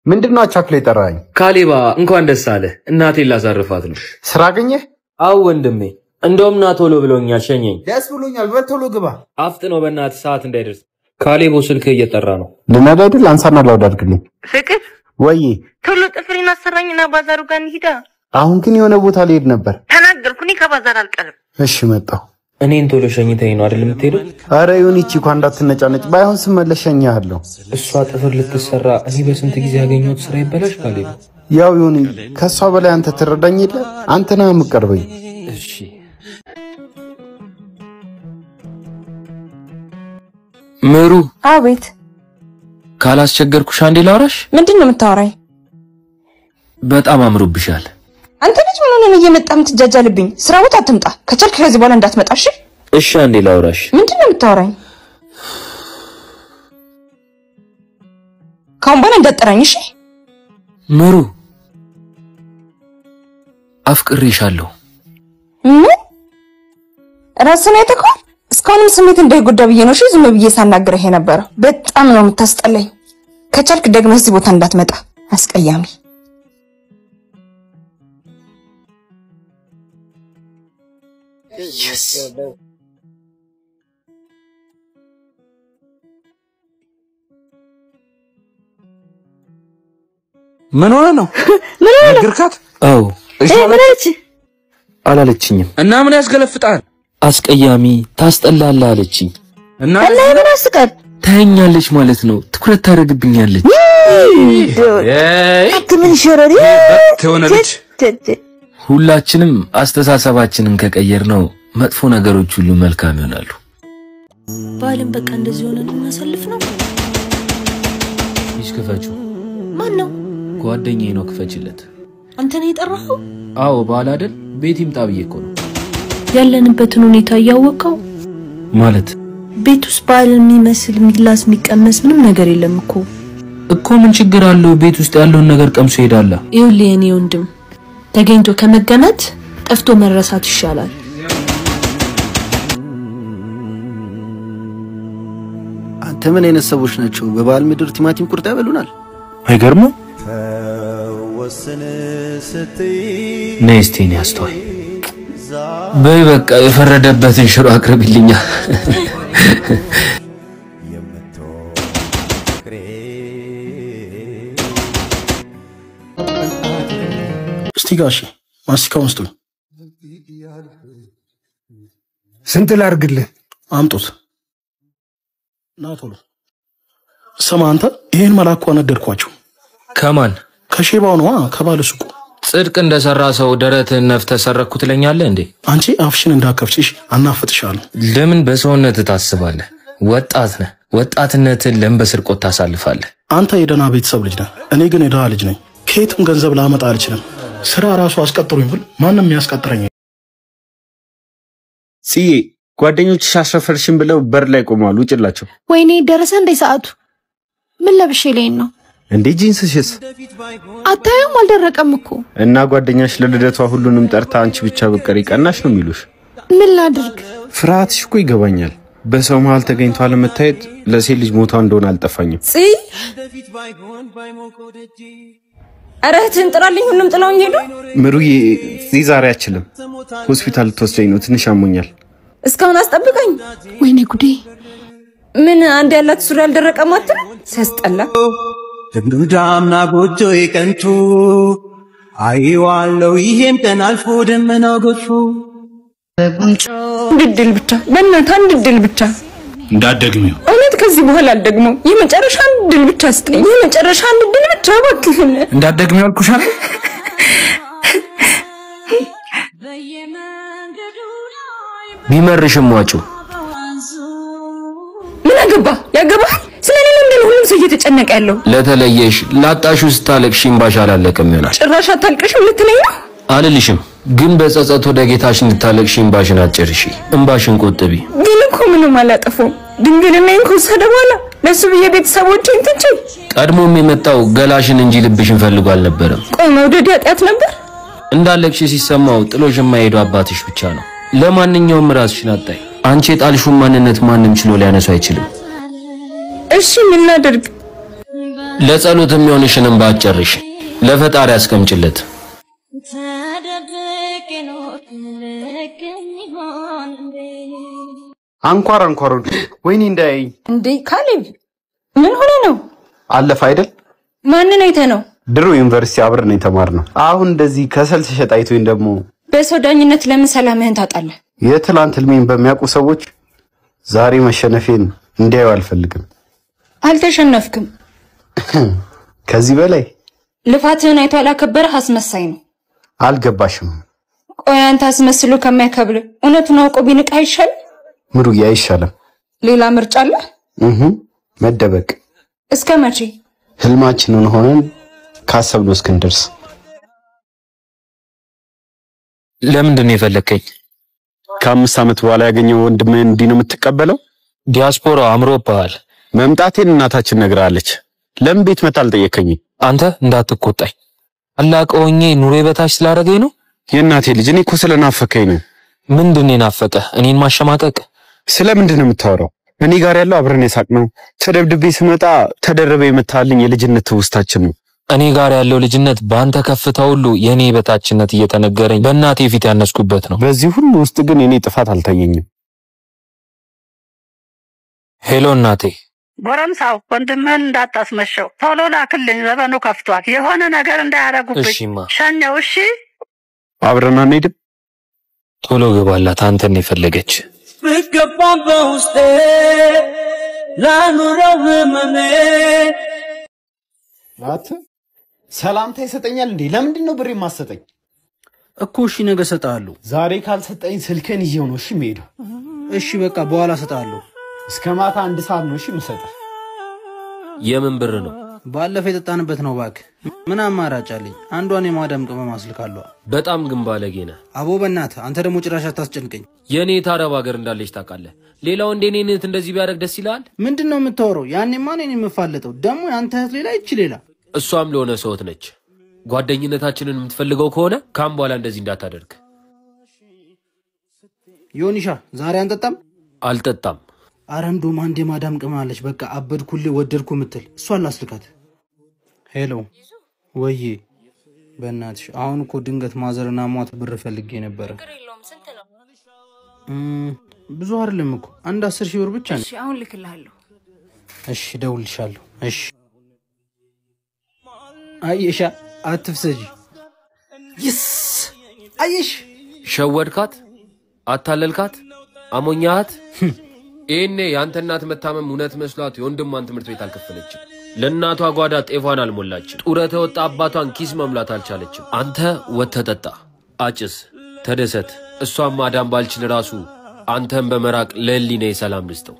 ምንድነው አቻክለ ይጠራኝ? ካሌባ እንኳን ደስ አለ። እናቴን ላሳርፋት ነው። ስራ አገኘህ? አው ወንድሜ፣ እንደውም ና ቶሎ ብሎኛል ሸኘኝ። ደስ ብሎኛል። በቶሎ ግባ። አፍጥነው በእናትህ ሰዓት እንዳይደርስ። ካሌቦ ስልክ እየጠራ ነው። ልናዳ አይደል? አንሳና ላውድ አድርግልኝ። ፍቅር ወይ ቶሎ ጥፍሬን አሰራኝና ባዛሩ ጋር እንሂዳ። አሁን ግን የሆነ ቦታ ልሄድ ነበር። ተናገርኩኝ ከባዛር አልቀርም። እሺ መጣሁ። እኔን ቶሎ ሸኝተኝ ነው አይደል የምትሄደው? አረ ይሁንቺ እንኳን እንዳትነጫነጭ። ባይሆን ስመለስ ሸኛለሁ። እሷ ጥፍር ልትሰራ እኔ በስንት ጊዜ ያገኘሁት ስራ ይበላሽ ካሌቦ። ያው ይሁን። ከሷ በላይ አንተ ትረዳኝ የለ? አንተ ነህ የምትቀርበኝ። እሺ ምሩ። አቤት። ካላስቸገርኩሽ አንዴ ላውራሽ። ምንድነው የምታወራኝ? በጣም አምሮብሻል። አንተ ልጅ ምን ሆነህ እየመጣ የምትጃጃልብኝ? ስራ ቦታ አትምጣ። ከቻልክ ከዚህ በኋላ እንዳትመጣ እሺ? እሺ አንዴ ላውራሽ። ምንድነው የምታወራኝ? ካሁን በኋላ እንዳትጠራኝ እሺ? ምሩ አፍቅሬሻለሁ። ምን? ራስህን አይተኸዋል? እስካሁንም ስሜት እንዳይጎዳ ብዬ ነው እሺ ዝም ብዬ ሳናግረህ የነበረው። በጣም ነው የምታስጠላኝ። ከቻልክ ደግመህ እዚህ ቦታ እንዳትመጣ። አስቀያሚ። Yes. ምን ሆነ ነው? ምን ሆነ? ግርካት? አው እሺ አላለችኝም። እና ምን ያስገለፍጣል? አስቀያሚ ታስጠላለህ አለችኝ። እና ምን አስቀል? ታኛለች ማለት ነው። ትኩረት ታደርግብኛለች። ምን ሸረሪ ተወነልች። ሁላችንም አስተሳሰባችንን ከቀየርነው መጥፎ ነገሮች ሁሉ መልካም ይሆናሉ። ባልን በቃ እንደዚህ ሆነን እናሳልፍ ነው። ይስከፈቹ። ማን ነው? ጓደኛዬ ነው። ክፈችለት። አንተ ነህ የጠራኸው? አዎ ባል አይደል? ቤት ይምጣ ብዬ እኮ ነው። ያለንበትን ሁኔታ ያወቀው ማለት ቤት ውስጥ ባል የሚመስል ሚላስ የሚቀመስ ምንም ነገር የለም እኮ ምን ችግር አለው? ቤት ውስጥ ያለውን ነገር ቀምሶ ይሄዳል። ይኸውልህ የኔ ወንድም ተገኝቶ ከመገመት ጠፍቶ መረሳት ይሻላል። አንተ ምን አይነት ሰዎች ናቸው? በባል ምድር ቲማቲም ቁርጥ ያበሉናል። አይገርም? ነስቲን ያስተዋይ በይ በቃ የፈረደበትን ሽሮ አቅርብልኛ። እስቲጋሽ ማስቲካውን ስጡኝ። ስንት ላርግልህ? አምጡት። ናቶሎ ስማ አንተ ይሄን መላኩ አነደርኳቸው። ከማን? ከሼባው ነው ከባለ ሱቁ። ጽድቅ እንደሰራ ሰው ደረትህን ነፍተህ ሰረኩ ትለኛለህ እንዴ? አንቺ አፍሽን እንዳከፍችሽ አናፍጥሻለሁ። ለምን በሰውነት ታስባለህ? ወጣት ነህ። ወጣትነትን ለምን በስርቆት ታሳልፋለህ? አንተ የደና ቤተሰብ ልጅ ነህ፣ እኔ ግን የደሃ ልጅ ነኝ። ከየትም ገንዘብ ላመጣ አልችልም። ስራ ራሱ አስቀጥሩኝ ብል ማንንም ያስቀጥረኝ። ሲዬ ጓደኞችሽ አሸፈርሽን ብለው በር ላይ ቆመዋል። ውጭላቸው። ወይኔ ደረሰ እንደ ሰዓቱ። ምን ለብሼ ላይ ነው እንዴ? ጂንስሽስ አታዩም? አልደረቀም እኮ። እና ጓደኛሽ ለልደቷ ሁሉንም ጠርታ አንቺ ብቻ በቀሪ ቀናሽ ነው የሚሉሽ። ምን ላድርግ? ፍርሃትሽ እኮ ይገባኛል። በሰው መሃል ተገኝቶ አለመታየት ለሴት ልጅ ሞቷ እንደሆነ አልጠፋኝም። አረህትን ጥራልኝ። ሁሉም ጥላውኝ ሄዱ። ምሩዬ ዛሬ አችልም። ሆስፒታል ተወስደኝ ነው። ትንሽ አሞኛል። እስካሁን አስጠብቀኝ። ወይኔ ጉዴ። ምን አንድ ያላት ሱሪ አልደረቀም አትል? ሲያስጠላ። ድምዳምና ጎጆ የቀንቱ አይዋለው ይሄም ቀን አልፎ ደመናው ገፎ ድድል ብቻ በእናትህ አንድ ድል ብቻ እንዳትደግሚው። እውነት ከዚህ በኋላ አልደግመው። የመጨረሻ አንድ ድል ብቻ ስጠኝ። የመጨረሻ አንድ ድል ብቻ እባክህ። እንዳትደግሚው አልኩሽ አይደል? ቢመርሽም ዋጩ። ምን አገባ? ያገባህ ስለኔ ነው ሁሉም ሰው እየተጨነቀ ያለው። ለተለየሽ ላጣሹ ስታለቅሽ እንባሽ አላለቀም ይሆናል። ጭራሽ አታልቅሽም ልትለኝ ነው? አልልሽም፣ ግን በጸጸት ወደ ጌታሽ እንድታለቅሽ እንባሽን አጭርሺ። እንባሽን ቆጥቢ። ግን እኮ ምንም አላጠፋሁም። ድንግልናዬን ከወሰደ በኋላ ለሱ ብዬ ቤተሰቦቼን ትቼ ቀድሞም የመጣው ገላሽን እንጂ ልብሽን ፈልጎ አልነበረም። ቆይ መውደድ ኃጢአት ነበር? እንዳለቅሽ ሲሰማው ጥሎሽ የማይሄዱ አባትሽ ብቻ ነው። ለማንኛውም ራስሽን አጣይ። አንቺ የጣልሽውን ማንነት ማንም ችሎ ሊያነሱ አይችልም። እሺ ምን ላድርግ? ለጸሎት የሚሆንሽንም ባጨርሽ ለፈጣሪ አስቀምጭለት። አንኳሩን ወይኔ እንዳያይ እንዴ ካሌብ ምን ሆነ ነው? አለፈ አይደል? ማንን አይተህ ነው? ድሮ ዩኒቨርሲቲ አብረን የተማርነው። አሁን እንደዚህ ከሰል ሲሸጥ አይቶኝ ደግሞ በሰው ዳኝነት ለምን ሰላምህን ታጣለህ? የትላንት ህልሜን በሚያውቁ ሰዎች ዛሬ መሸነፌን እንዲያዩ አልፈልግም። አልተሸነፍክም። ከዚህ በላይ ልፋትህን አይቶ ያላከበረህ አስመሳይ ነው። አልገባሽም። ቆይ አንተ አስመስሎ ከማይከብር እውነቱን አውቆ ቢንቅ አይሻልም? ምሩዬ አይሻልም። ሌላ ምርጫ አለ? መደበቅ። እስከ መቼ? ህልማችንን ሆነን ካሰብነው እስክንደርስ። ለምንድን ነው የፈለከኝ? ከ5 ዓመት በኋላ ያገኘው ወንድም እንዲህ ነው የምትቀበለው? ዲያስፖራ አምሮብሃል። መምጣቴን እናታችን ነግራለች። ለምን ቤት መጣ አልጠየከኝም? አንተ እንዳትቆጣኝ። አላቀውኝ ኑሬ በታች ስላደረገኝ ነው። የእናቴ ልጅ እኔ እኮ ስለናፈከኝ ነው። ምንድን ነው ናፈቀህ? እኔን ማሸማቀቅ? ስለምንድን ነው የምታወራው? እኔ ጋር ያለው አብረን የሳቅነው ተደብድቤ ስመጣ ተደረበ የመታልኝ የልጅነት ትውስታችን ነው። እኔ ጋር ያለው ልጅነት በአንተ ከፍታ ሁሉ የኔ በታችነት እየተነገረኝ በእናቴ ፊት ያነስኩበት ነው። በዚህ ሁሉ ውስጥ ግን የኔ ጥፋት አልታየኝም። ሄሎ እናቴ። ጎረምሳው ወንድምህን እንዳታስመሸው ቶሎ ላክልኝ፣ ዘበኑ ከፍቷል። የሆነ ነገር እንዳያረጉብኝ። እሺማ ሸኘው። እሺ አብረን አንሄድም? ቶሎ ግባላት፣ አንተን የፈለገች ብገባም በውስጤ ላኑረው ህመሜ። ሰላምታ ይሰጠኛል እንዴ? ለምንድን ነው ብር የማሰጠኝ? እኮ እሺ ነገ እሰጥሃለሁ። ዛሬ ካልሰጠኝ ስልክን ይዤው ነው እሺ የምሄደው። እሺ በቃ በኋላ እሰጥሃለሁ። እስከ ማታ 1 ሰዓት ነው እሺ የምሰጥህ። የምን ብር ነው? ባለፈው የጠጣንበት ነው እባክህ። ምን አማራጭ አለኝ? አንዷን የማዳም ቅመም አስልካለሁ። በጣም ግን ባለጌ ነህ። አቦ በእናትህ አንተ ደግሞ ጭራሽ አታስጨንቀኝ። የኔ ታረብ ሀገር እንዳለች ታውቃለህ። ሌላው እንደ እኔ እንደዚህ ቢያደርግ ደስ ይላል? ምንድነው የምታወራው? ያኔማ እኔን የምፋለጠው ደግሞ ያንተ እህት ሌላ ይቺ ሌላ። እሷም ለሆነ ሰውት ነች። ጓደኝነታችንን የምትፈልገው ከሆነ ካም በኋላ እንደዚህ እንዳታደርግ። ዮኒሻ ዛሬ አንጠጣም? አልጠጣም። ኧረ እንደውም አንድ የማዳም ቅመም አለች፣ በቃ አበድኩልህ ወደድኩ ምትል፣ እሷን ላስልካት። ሄሎ ወዬ፣ በእናትሽ አሁን እኮ ድንገት ማዘርና ሟት ብር ፈልጌ ነበረ። ብዙ አይደለም እኮ 10,000 ብር ብቻ ነው። እሺ አሁን ልክልሃለሁ። እሺ ደውልልሻለሁ። እሺ አየሻ፣ አትፍሰጂ። ይስ አየሽ፣ ሸወድካት፣ አታለልካት፣ አሞኛት። ይሄኔ ያንተ እናት መታመም እውነት መስሏት የወንድሟን ትምህርት ቤት አልከፈለችም። ለእናቷ ጓዳ ጤፏን አልሞላችም። ጡረታ ወጣ አባቷን ኪስ መምላት አልቻለችም። አንተ ወተጠጣ፣ አጭስ፣ ተደሰት። እሷም ማዳም ባልችል ራሱ አንተን በመራቅ ለህሊናዬ ሰላም ልስጠው።